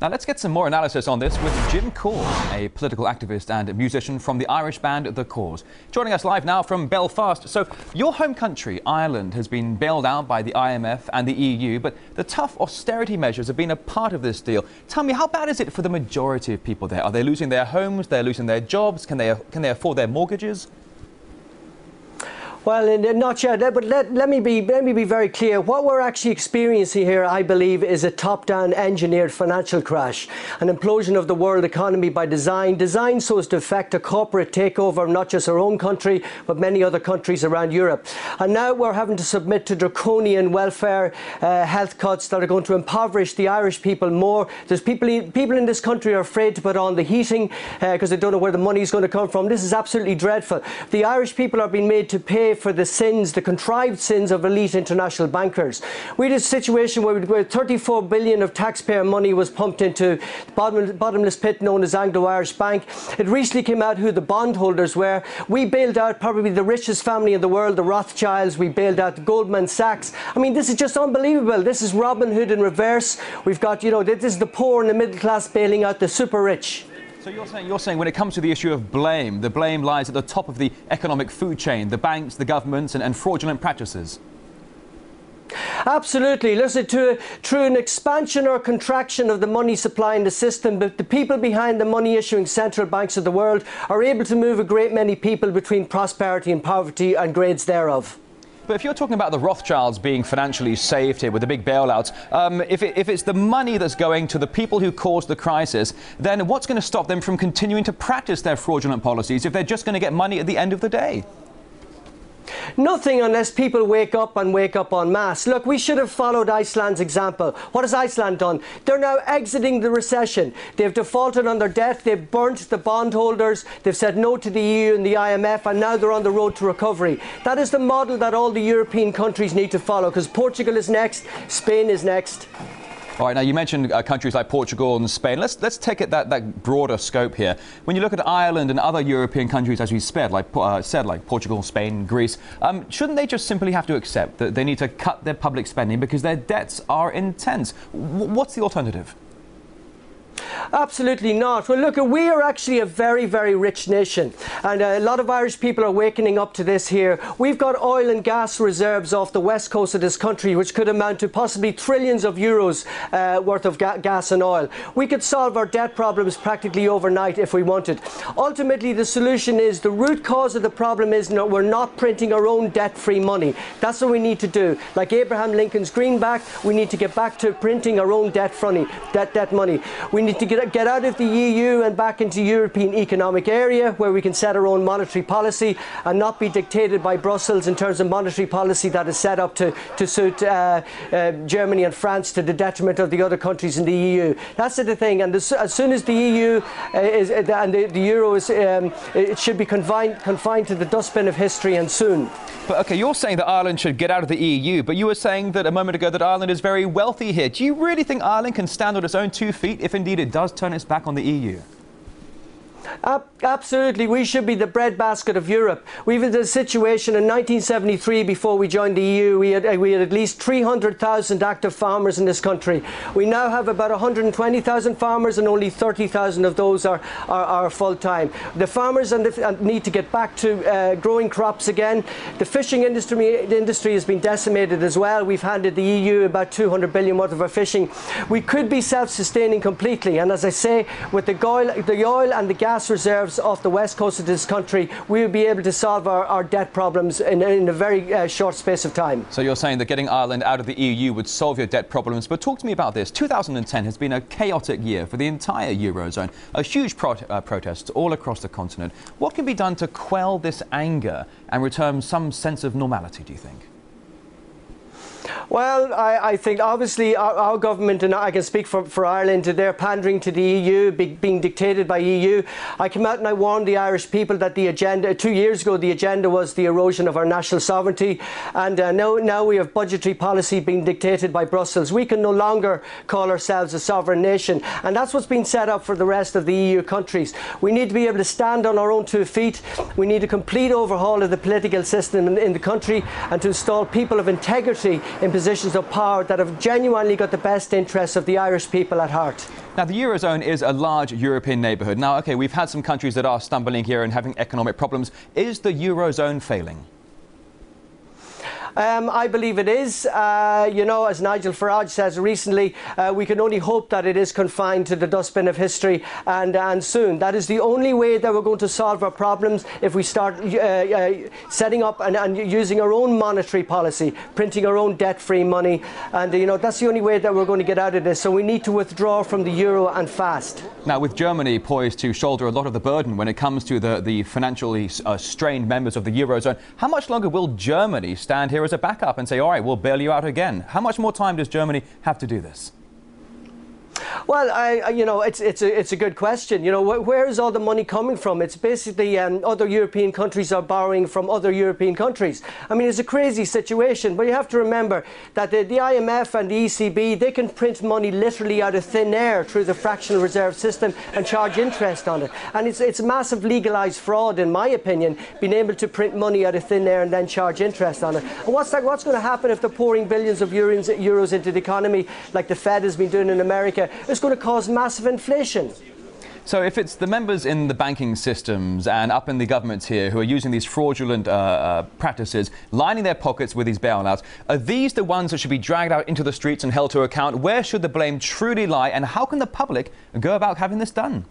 Now let's get some more analysis on this with Jim Corr, a political activist and musician from the Irish band The Corrs. Joining us live now from Belfast. So your home country, Ireland, has been bailed out by the IMF and the EU, but the tough austerity measures have been a part of this deal. Tell me, how bad is it for the majority of people there? Are they losing their homes? They're losing their jobs? Can they afford their mortgages? Well, not yet, but let me be very clear. What we're actually experiencing here, I believe, is a top-down engineered financial crash, an implosion of the world economy by design, designed so as to effect a corporate takeover of not just our own country, but many other countries around Europe. And now we're having to submit to draconian welfare health cuts that are going to impoverish the Irish people more. There's people in this country are afraid to put on the heating because they don't know where the money is going to come from. This is absolutely dreadful. The Irish people are being made to pay for the sins, the contrived sins of elite international bankers. We had a situation where 34 billion of taxpayer money was pumped into the bottomless pit known as Anglo-Irish Bank. It recently came out who the bondholders were. We bailed out probably the richest family in the world, the Rothschilds. We bailed out the Goldman Sachs. I mean, this is just unbelievable. This is Robin Hood in reverse. We've got, this is the poor and the middle class bailing out the super rich. So you're saying when it comes to the issue of blame, the blame lies at the top of the economic food chain, the banks, the governments and fraudulent practices? Absolutely. Listen, through an expansion or contraction of the money supply in the system, but the people behind the money issuing central banks of the world are able to move a great many people between prosperity and poverty and grades thereof. But if you're talking about the Rothschilds being financially saved here with the big bailouts, if it's the money that's going to the people who caused the crisis, then what's going to stop them from continuing to practice their fraudulent policies if they're just going to get money at the end of the day? Nothing unless people wake up en masse. Look, we should have followed Iceland's example. What has Iceland done? They're now exiting the recession. They've defaulted on their debt. They've burnt the bondholders. They've said no to the EU and the IMF, and now they're on the road to recovery. That is the model that all the European countries need to follow, because Portugal is next, Spain is next. All right, now you mentioned countries like Portugal and Spain. Let's take it that broader scope here. When you look at Ireland and other European countries, as you said, like Portugal, Spain, Greece, shouldn't they just simply have to accept that they need to cut their public spending because their debts are intense? What's the alternative? Absolutely not. Well, look, we are actually a very, very rich nation, and a lot of Irish people are waking up to this here. We've got oil and gas reserves off the west coast of this country which could amount to possibly trillions of euros worth of gas and oil. We could solve our debt problems practically overnight if we wanted. Ultimately, the solution is, the root cause of the problem is we're not printing our own debt-free money. That's what we need to do. Like Abraham Lincoln's greenback, we need to get back to printing our own debt money. We need to get out of the EU and back into European Economic Area, where we can set our own monetary policy and not be dictated by Brussels in terms of monetary policy that is set up to suit Germany and France to the detriment of the other countries in the EU. That's the thing. And as soon as the EU and the euro is, it should be confined to the dustbin of history, and soon. But OK, you're saying that Ireland should get out of the EU, but you were saying that a moment ago that Ireland is very wealthy here. Do you really think Ireland can stand on its own 2 feet if indeed it does turn its back on the EU? Absolutely, we should be the breadbasket of Europe. We've had a situation in 1973, before we joined the EU, we had at least 300,000 active farmers in this country. We now have about 120,000 farmers, and only 30,000 of those are full-time. The farmers need to get back to growing crops again. The fishing industry has been decimated as well. We've handed the EU about 200 billion worth of our fishing. We could be self-sustaining completely, and as I say, with the oil and the gas reserves off the west coast of this country, we will be able to solve our debt problems in a very short space of time. So you're saying that getting Ireland out of the EU would solve your debt problems. But talk to me about this. 2010 has been a chaotic year for the entire Eurozone. A huge protests all across the continent. What can be done to quell this anger and return some sense of normality, do you think? Well, I think obviously our government, and I can speak for Ireland, they're pandering to the EU, being dictated by EU. I came out and I warned the Irish people that the agenda, 2 years ago, the agenda was the erosion of our national sovereignty, and now we have budgetary policy being dictated by Brussels. We can no longer call ourselves a sovereign nation, and that's what's been set up for the rest of the EU countries. We need to be able to stand on our own 2 feet. We need a complete overhaul of the political system in the country, and to install people of integrity in positions of power that have genuinely got the best interests of the Irish people at heart. Now, the Eurozone is a large European neighbourhood. Now, OK, we've had some countries that are stumbling here and having economic problems. Is the Eurozone failing? I believe it is. You know, as Nigel Farage says recently, we can only hope that it is confined to the dustbin of history and soon. That is the only way that we're going to solve our problems, if we start setting up and using our own monetary policy, printing our own debt-free money. And, you know, that's the only way that we're going to get out of this. So we need to withdraw from the euro and fast. Now, with Germany poised to shoulder a lot of the burden when it comes to the financially strained members of the Eurozone, how much longer will Germany stand here as a backup and say, all right, we'll bail you out again? How much more time does Germany have to do this? Well, you know, it's a good question. You know, where is all the money coming from? It's basically other European countries are borrowing from other European countries. I mean, it's a crazy situation, but you have to remember that the IMF and the ECB, they can print money literally out of thin air through the fractional reserve system and charge interest on it. And it's massive legalised fraud, in my opinion, being able to print money out of thin air and then charge interest on it. And what's going to happen if they're pouring billions of euros into the economy, like the Fed has been doing in America? It's going to cause massive inflation. So if it's the members in the banking systems and up in the governments here who are using these fraudulent practices, lining their pockets with these bailouts, are these the ones that should be dragged out into the streets and held to account? Where should the blame truly lie, and how can the public go about having this done?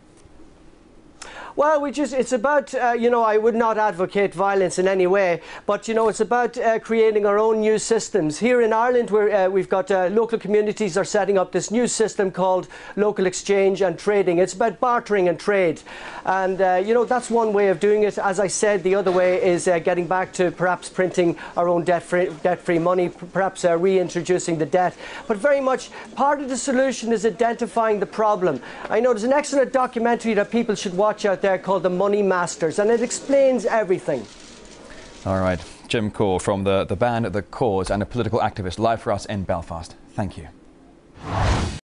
Well, it's about, you know, I would not advocate violence in any way, but, you know, it's about creating our own new systems. Here in Ireland, we've got local communities are setting up this new system called local exchange and trading. It's about bartering and trade. And, you know, that's one way of doing it. As I said, the other way is getting back to perhaps printing our own debt-free money, perhaps reintroducing the debt. But very much part of the solution is identifying the problem. I know there's an excellent documentary that people should watch out there called The Money Masters, and it explains everything. All right, Jim Corr from the band The Corrs and a political activist, live for us in Belfast. Thank you.